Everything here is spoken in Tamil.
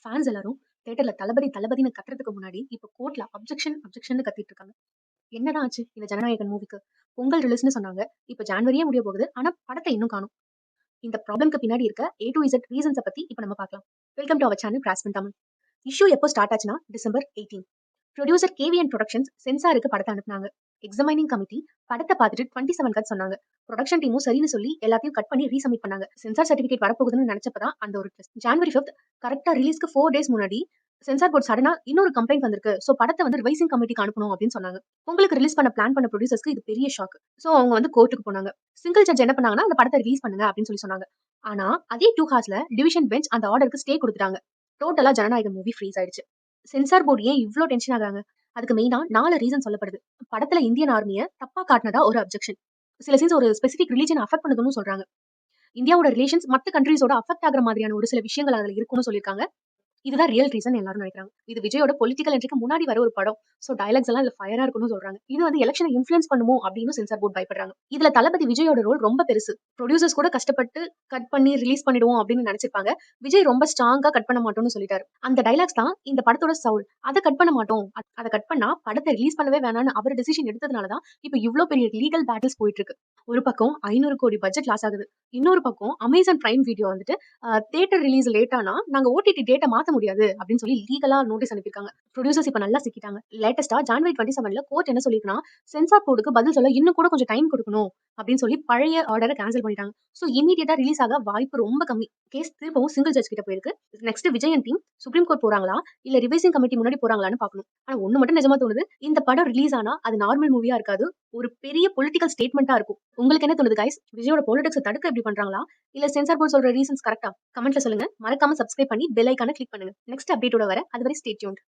ஃபேன்ஸ் எல்லாரும் தியேட்டர்ல தளபதி தளபதின்னு கத்துறதுக்கு முன்னாடி இப்ப கோர்ட்ல அப்ஜெக்ஷன் அப்ஜெக்ஷன் கத்திட்டு இருக்காங்க. என்னதான் ஆச்சு இந்த ஜனநாயகன் மூவிக்கு? பொங்கல் ரிலீஸ்னு சொன்னாங்க. இப்ப ஜான்வரியே முடிய போகுது. ஆனா படத்தை இன்னும் காணும். இந்த ப்ராப்ளம்க்கு பின்னாடி இருக்க A to Z ரீசன்ஸ பத்தி இப்ப நம்ம பார்க்கலாம். Welcome to our channel Crossman Tamil. Issue எப்போ ஸ்டார்ட் ஆச்சுன்னா டிசம்பர் 18. ப்ரொடியூசர் KVN ப்ரொடக்ஷன்ஸ் சென்சாருக்கு படத்தை அனுப்புனாங்க. எக்ஸாமினிங் கமிட்டி படத்தை பார்த்துட்டு 27 கட் சொன்னாங்க. ப்ரொடக்ஷன் டீமும் சரின்னு சொல்லி எல்லாத்தையும் கட் பண்ணி ரீசப்மிட் பண்ணாங்க. சென்சார் சர்டிபிகேட் வரப்போகுதுன்னு நினைச்சப்பதான் அந்த ஒரு ட்விஸ்ட். ஜனவரி 5 கரெக்டா ரிலீஸ்க்கு 4 டேஸ் முன்னாடி சென்சார் போர்ட் சடனா இன்னொரு கம்ப்ளைண்ட் வந்திருக்கு. சோ படத்தை வந்து ரிவைசிங் கமிட்டிக்கு அனுப்பணும் அப்படின்னு சொன்னாங்க. உங்களுக்கு ரிலீஸ் பண்ண பிளான் பண்ண ப்ரொடியூசர்ஸ்க்கு இது பெரிய ஷாக். சோ அவங்க வந்து கோர்ட்டுக்கு போனாங்க. சிங்கிள் ஜட்ஜ் என்ன பண்ணாங்கன்னா அந்த படத்தை ரிலீஸ் பண்ணுங்க அப்படின்னு சொல்லி சொன்னாங்க. ஆனா அதே 2 ஹார்ஸ்ல டிவிஷன் பெஞ்ச் அந்த ஆர்டருக்கு ஸ்டே கொடுத்துட்டாங்க. டோட்டலா ஜனநாயகம் மூவி ஃப்ரீஸ் ஆயிடுச்சு. சென்சார் போர்டு ஏன் இவ்ளோ டென்ஷன் ஆகுறாங்க? அதுக்கு மெயினா 4 ரீசன் சொல்லப்படுது. படத்துல இந்தியன் ஆர்மிய தப்பா காட்டினதா ஒரு அப்ஜெக்ஷன். சில சீன்ஸ் ஒரு ஸ்பெசிபிக் ரிலிஜன் அஃபெக்ட் பண்ணுதுன்னு சொல்றாங்க. இந்தியாவோட ரிலேஷன்ஸ் மத்த கண்ட்ரீஸோட அஃபெக்ட் ஆகுற மாதிரியான ஒரு சில விஷயங்கள் அதுல இருக்குன்னு சொல்லியிருக்காங்க. இதுதான் ரியல் ரீசன் எல்லாரும் நினைக்கிறாங்க. இது விஜயோட பொலிட்டிக்கல் என்ட்ரிக்கு முன்னாடி வர ஒரு படம். சோ டயலாக்ஸ் எல்லாம் இதுல ஃபயரா இருக்கும்னு சொல்றாங்க. இது வந்து எலெக்ஷனை இன்ஃப்ளூயன்ஸ் பண்ணுமோ அப்படின்னு சென்சார் போர்ட் பயப்படுறாங்க. இதுல தளபதி விஜயோட ரோல் ரொம்ப பெருசு. ப்ரொடியூசர்ஸ் கூட கஷ்டப்பட்டு கட் பண்ணி ரிலீஸ் பண்ணிடுவோம் அப்படின்னு நினைச்சிருப்பாங்க. விஜய் ரொம்ப ஸ்ட்ராங்கா கட் பண்ண மாட்டோம்னு சொல்லிட்டாரு. அந்த டயலாக்ஸ் தான் இந்த படத்தோட சவுல். அதை கட் பண்ண மாட்டோம். அதை கட் பண்ணா படத்தை ரிலீஸ் பண்ணவே வேணாம்னு அவர் டெசிஷன் எடுத்ததுனாலதான் இப்ப இவ்ளோ பெரிய லீகல் பேட்டில்ஸ் போயிட்டு இருக்கு. ஒரு பக்கம் 500 கோடி பட்ஜெட் லாஸ் ஆகுது. இன்னொரு பக்கம் அமேசான் பிரைம் வீடியோ வந்துட்டு தியேட்டர் ரிலீஸ் லேட் ஆனா நாங்க OTT டேட்டை மாத்த முடியாது அப்படின்னு சொல்லி லீகலா நோட்டீஸ் அனுப்பியிருக்காங்க. ப்ரொடியூசர்ஸ் இப்ப நல்லா சிக்கிட்டாங்க. லேட்டஸ்டா ஜனவரி 27 கோர்ட் என்ன சொல்லிருக்குன்னா சென்சார் போர்டுக்கு பதில் சொல்ல இன்னும் கூட கொஞ்சம் டைம் கொடுக்கணும் அப்படின்னு சொல்லி பழைய ஆர்டரை கேன்சல் பண்ணிட்டாங்க. சோ இமீடியட்டா ரிலீஸ் ஆக வாய்ப்பு ரொம்ப கம்மி. கேஸ் திரும்பவும் சிங்கிள் ஜட்ஜ் கிட்ட போயிருக்கு. Next Vijay team supreme court போறாங்களா இல்ல ரிவைசிங் கமிட்டி முன்னாடி போறாங்களான்னு பார்க்கணும். ஆனா ஒண்ணு மட்டும் நிஜமா தோணுது, இந்த படம் ரிலீஸ் ஆனா அது நார்மல் மூவியா இருக்காது, ஒரு பெரிய பொலிட்டிக்கல் ஸ்டேட்மெண்டா இருக்கும். உங்களுக்கு என்ன தோணுது கைஸ்? விஜயோட பாலிடிக்ஸ் தடுக்க எப்படி பண்றாங்களா இல்ல சென்சார் போர்ட் சொல்ற ரீசன்ஸ் கரெக்டா? கமெண்ட்ல சொல்லுங்க. மறக்காம சப்ஸ்கிரைப் பண்ணி பெல் ஐகானை கிளிக் பண்ணுங்க. நெக்ஸ்ட் அப்டேட்டோட வர. அதுவரை ஸ்டே டியூன்ட்.